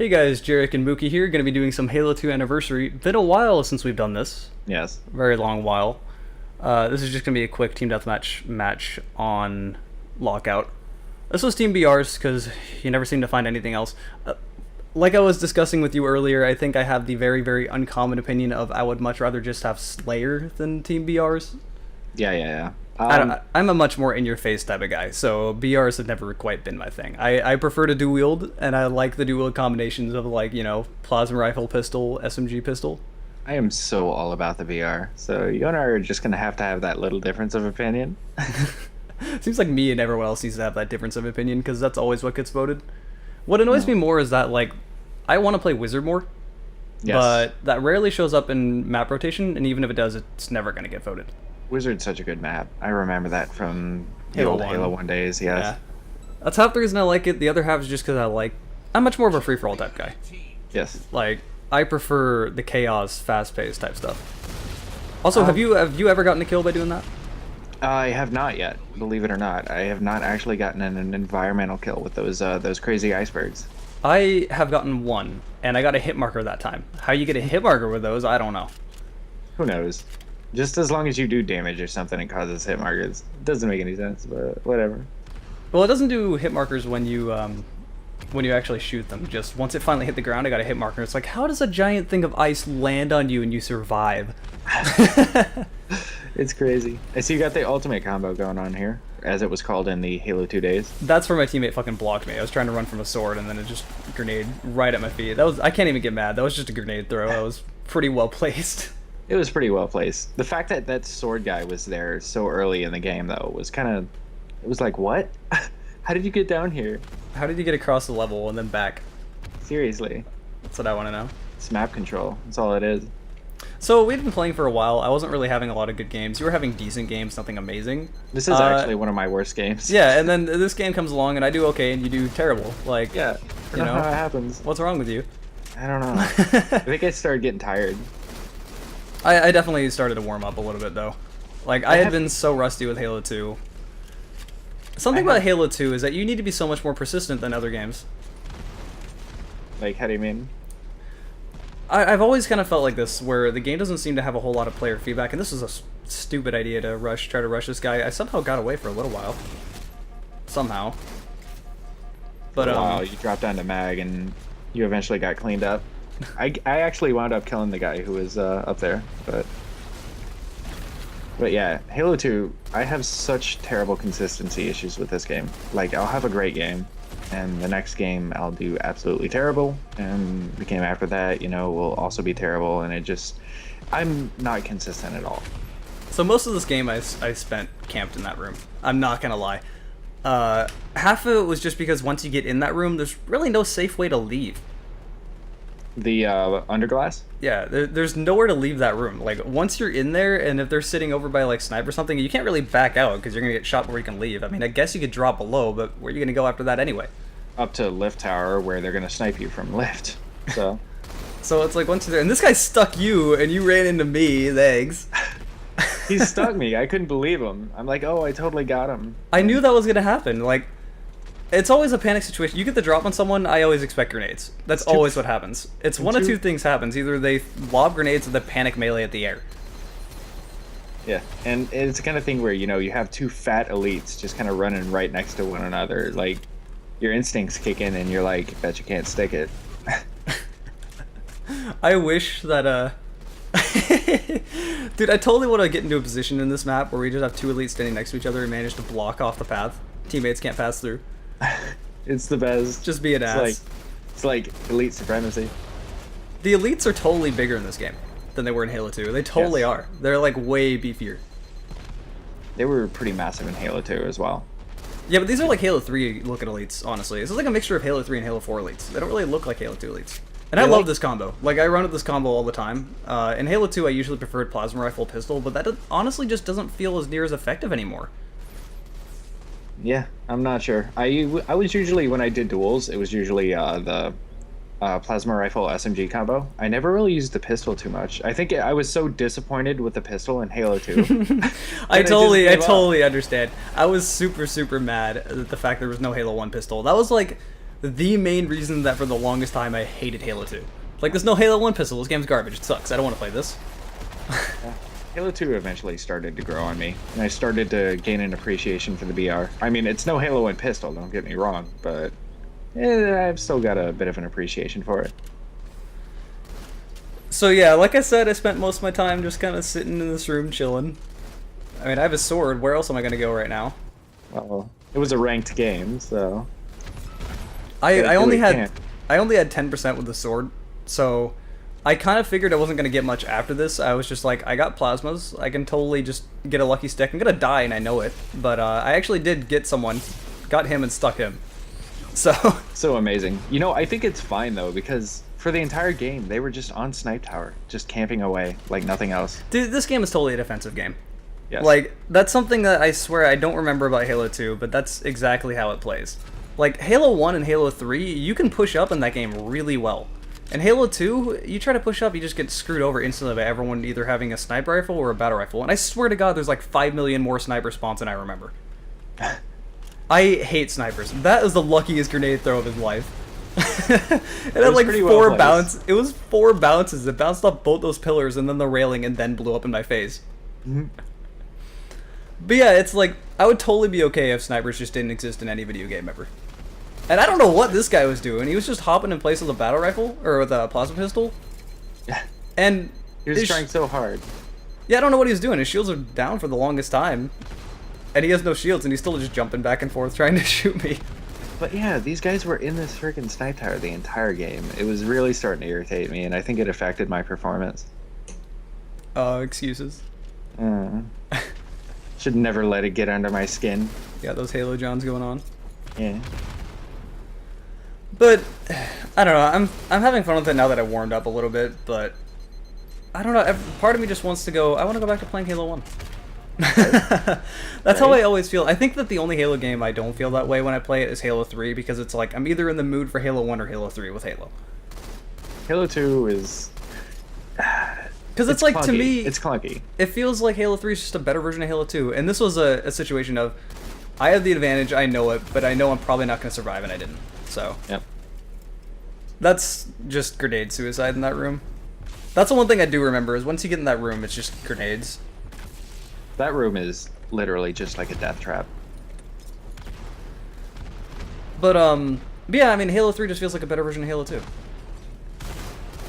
Hey guys, Jarek and Mookie here, going to be doing some Halo 2 Anniversary. Been a while since we've done this. Yes. Very long while. This is just going to be a quick team deathmatch match on Lockout. This was Team BRs, because you never seem to find anything else. Like I was discussing with you earlier, I think I have the very, very uncommon opinion of I would much rather just have Slayer than Team BRs. Yeah. I'm a much more in-your-face type of guy, so BRs have never quite been my thing. I prefer to dual wield, and I like the dual wield combinations of, like, you know, plasma rifle pistol, SMG pistol. I am so all about the VR. So you and I are just going to have that little difference of opinion. Seems like me and everyone else needs to have that difference of opinion, because that's always what gets voted. What annoys me more is that, like, I want to play Wizard more, Yes. but that rarely shows up in map rotation, and even if it does, it's never going to get voted. Wizard's such a good map. I remember that from the Halo old 1. Halo 1 days, yes. Yeah. That's half the reason I like it. The other half is just because I'm much more of a free-for-all type guy. Yes. Like, I prefer the chaos, fast-paced type stuff. Also, have you ever gotten a kill by doing that? I have not yet, believe it or not. I have not actually gotten an environmental kill with those crazy icebergs. I have gotten one, and I got a hit marker that time. How you get a hit marker with those, I don't know. Who knows? Just as long as you do damage or something and causes hit markers. It doesn't make any sense, but whatever. Well, it doesn't do hit markers when you actually shoot them. Just once it finally hit the ground, I got a hit marker. It's like, how does a giant thing of ice land on you and you survive? It's crazy. I see you got the ultimate combo going on here, as it was called in the Halo 2 days. That's where my teammate fucking blocked me. I was trying to run from a sword, and then it just grenade right at my feet. I can't even get mad. That was just a grenade throw. That was pretty well placed. It was pretty well placed. The fact that that sword guy was there so early in the game, though, was kind of... It was like, what? How did you get down here? How did you get across the level and then back? Seriously. That's what I want to know. It's map control. That's all it is. So, we've been playing for a while. I wasn't really having a lot of good games. You were having decent games, nothing amazing. This is actually one of my worst games. Yeah, and then this game comes along, and I do okay, and you do terrible. Like, Yeah. I don't know how it happens. What's wrong with you? I don't know. I think I started getting tired. I definitely started to warm up a little bit, though. Like, I had been so rusty with Halo 2. Something about Halo 2 is that you need to be so much more persistent than other games. Like, how do you mean? I've always kind of felt like this, where the game doesn't seem to have a whole lot of player feedback, and this is a stupid idea to try to rush this guy. I somehow got away for a little while. Somehow. But, wow, you dropped down to mag and you eventually got cleaned up. I actually wound up killing the guy who was up there, but yeah, Halo 2, I have such terrible consistency issues with this game. Like, I'll have a great game, and the next game I'll do absolutely terrible, and the game after that, you know, will also be terrible, and I'm not consistent at all. So most of this game I spent camped in that room. I'm not gonna lie. Half of it was just because once you get in that room, there's really no safe way to leave. The underglass? Yeah, there's nowhere to leave that room. Like, once you're in there, and if they're sitting over by, like, snipe or something, you can't really back out, because you're gonna get shot before you can leave. I mean, I guess you could drop below, but where are you gonna go after that anyway? Up to lift tower, where they're gonna snipe you from lift. So So it's like, once you're there, and this guy stuck you, and you ran into me, thanks. he stuck me. I couldn't believe him. I'm like, oh, I totally got him. I knew that was gonna happen. Like, it's always a panic situation. You get the drop on someone, I always expect grenades. That's always what happens. It's one of two things happens. Either they lob grenades or they panic melee at the air. Yeah, and it's the kind of thing where, you know, you have two fat elites just kind of running right next to one another. Like, your instincts kick in and you're like, bet you can't stick it. I wish that, dude, I totally want to get into a position in this map where we just have two elites standing next to each other and manage to block off the path. Teammates can't pass through. It's the best. Just be an ass. It's like elite supremacy. The elites are totally bigger in this game than they were in Halo 2. They totally are. They're, like, way beefier. They were pretty massive in Halo 2 as well. Yeah, but these are like Halo 3 looking elites, honestly. This is like a mixture of Halo 3 and Halo 4 elites. They don't really look like Halo 2 elites. And I love this combo. Like, I run with this combo all the time. In Halo 2, I usually preferred plasma rifle pistol, but that honestly just doesn't feel as near as effective anymore. Yeah, I'm not sure. I was usually, when I did duels, it was usually the plasma rifle SMG combo. I never really used the pistol too much. I think I was so disappointed with the pistol in Halo 2. I totally understand. I was super mad at the fact there was no Halo 1 pistol. That was like the main reason that for the longest time I hated Halo 2. Like, there's no Halo 1 pistol. This game's garbage. It sucks. I don't want to play this. Halo 2 eventually started to grow on me, and I started to gain an appreciation for the BR. I mean, it's no Halo 1 pistol, don't get me wrong, but I've still got a bit of an appreciation for it. So yeah, like I said, I spent most of my time just kind of sitting in this room chilling. I mean, I have a sword. Where else am I going to go right now? Well, it was a ranked game, so... I only had 10% with the sword, so I kind of figured I wasn't going to get much after this. I was just like, I got plasmas. I can totally just get a lucky stick. I'm going to die, and I know it. But I actually did get someone. Got him and stuck him. So amazing. You know, I think it's fine, though, because... for the entire game, they were just on Snipe Tower, just camping away like nothing else. Dude, this game is totally a defensive game. Yes. Like, that's something that I swear I don't remember about Halo 2, but that's exactly how it plays. Like, Halo 1 and Halo 3, you can push up in that game really well. In Halo 2, you try to push up, you just get screwed over instantly by everyone either having a sniper rifle or a battle rifle. And I swear to God, there's like 5 million more sniper spawns than I remember. I hate snipers. That is the luckiest grenade throw of his life. It had like 4 bounces. It was 4 bounces. It bounced off both those pillars and then the railing and then blew up in my face. Mm-hmm. But yeah, it's like, I would totally be okay if snipers just didn't exist in any video game ever. And I don't know what this guy was doing. He was just hopping in place with a battle rifle, or with a plasma pistol. Yeah. And he was trying so hard. Yeah, I don't know what he was doing. His shields are down for the longest time. And he has no shields, and he's still just jumping back and forth trying to shoot me. But yeah, these guys were in this freaking Snipe Tower the entire game. It was really starting to irritate me, and I think it affected my performance. Excuses. Should never let it get under my skin. Yeah, those Halo Johns going on. Yeah. But I don't know. I'm having fun with it now that I warmed up a little bit. But I don't know. Part of me just wants to go. I want to go back to playing Halo 1. That's how I always feel. I think that the only Halo game I don't feel that way when I play it is Halo 3, because it's like I'm either in the mood for Halo 1 or Halo 3 with Halo. Halo 2 is... because it's like, clunky. to me... it's clunky. It feels like Halo 3 is just a better version of Halo 2. And this was a situation of, I have the advantage, I know it, but I know I'm probably not going to survive, and I didn't. So... yep. That's just grenade suicide in that room. That's the one thing I do remember, is once you get in that room, it's just grenades. That room is literally just like a death trap. But, yeah, I mean, Halo 3 just feels like a better version of Halo 2.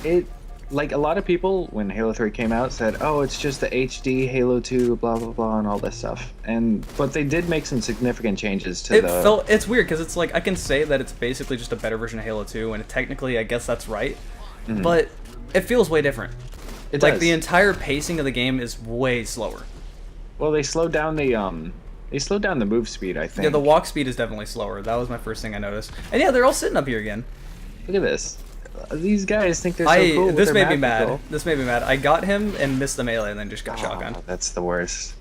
It, like, a lot of people, when Halo 3 came out, said, oh, it's just the HD Halo 2, blah, blah, blah, and all this stuff. But they did make some significant changes to It's weird, because it's like, I can say that it's basically just a better version of Halo 2, and technically, I guess that's right. Mm-hmm. But it feels way different. It like, does. the entire pacing of the game is way slower. Well, they slowed down the move speed, I think. Yeah, the walk speed is definitely slower. That was my first thing I noticed. And yeah, they're all sitting up here again. Look at this. These guys think they're so cool. This made me mad. This made me mad. I got him and missed the melee and then just got shotgunned. That's the worst.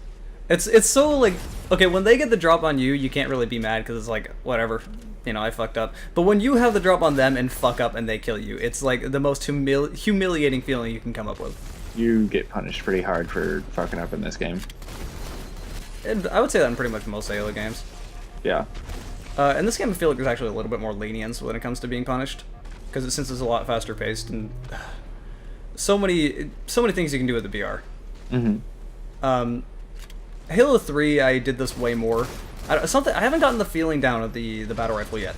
It's so, like, okay, when they get the drop on you, you can't really be mad because it's like, whatever, you know, I fucked up. But when you have the drop on them and fuck up and they kill you, it's like the most humiliating feeling you can come up with. You get punished pretty hard for fucking up in this game. And I would say that in pretty much most Halo games. Yeah. In this game, I feel like there's actually a little bit more lenience when it comes to being punished, because since it's a lot faster paced and so many things you can do with the BR. Mm-hmm. Halo 3, I did this way more. I haven't gotten the feeling down of the battle rifle yet.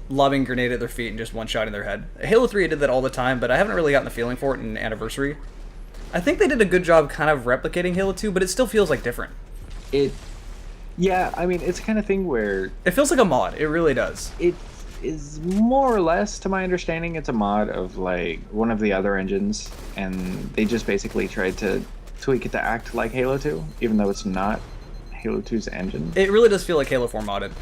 Lobbing grenade at their feet and just one shot in their head. Halo 3, I did that all the time, but I haven't really gotten the feeling for it in Anniversary. I think they did a good job kind of replicating Halo 2, but it still feels like different. Yeah, I mean, it's the kind of thing where... it feels like a mod. It really does. It is more or less, to my understanding, it's a mod of, like, one of the other engines, and they just basically tried to tweak it to act like Halo 2, even though it's not Halo 2's engine. It really does feel like Halo 4 modded,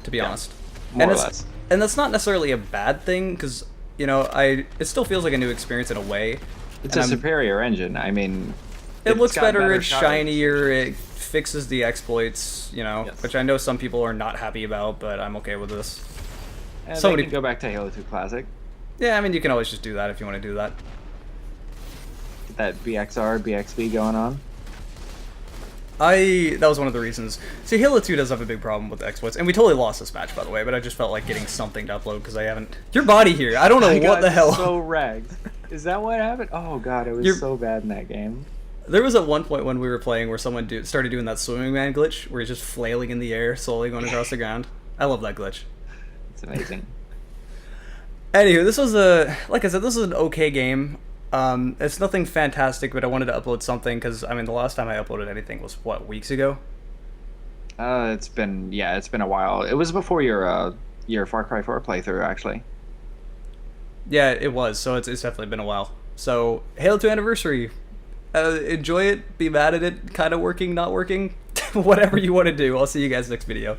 to be honest. More or less. And that's not necessarily a bad thing, because, you know, it still feels like a new experience in a way. It's a superior engine. I mean... it looks better, it's shinier, it fixes the exploits, you know, yes. Which I know some people are not happy about, but I'm okay with this. And somebody can go back to Halo 2 Classic. Yeah, I mean, you can always just do that if you want to do that. Get that BXR, BXB going on. That was one of the reasons. See, Halo 2 does have a big problem with exploits, and we totally lost this match, by the way. But I just felt like getting something to upload because I haven't. Your body here. I don't know what the hell. So ragged. Is that what happened? Oh god, it was so bad in that game. There was at one point when we were playing where someone started doing that swimming man glitch, where he's just flailing in the air, slowly going across the ground. I love that glitch. It's amazing. Anywho, this was like I said, this is an okay game. It's nothing fantastic, but I wanted to upload something because I mean the last time I uploaded anything was what, weeks ago. It's been a while. It was before your Far Cry 4 playthrough actually. Yeah, it was. So it's definitely been a while. So Halo 2 Anniversary, enjoy it. Be mad at it. Kind of working, not working. Whatever you want to do. I'll see you guys next video.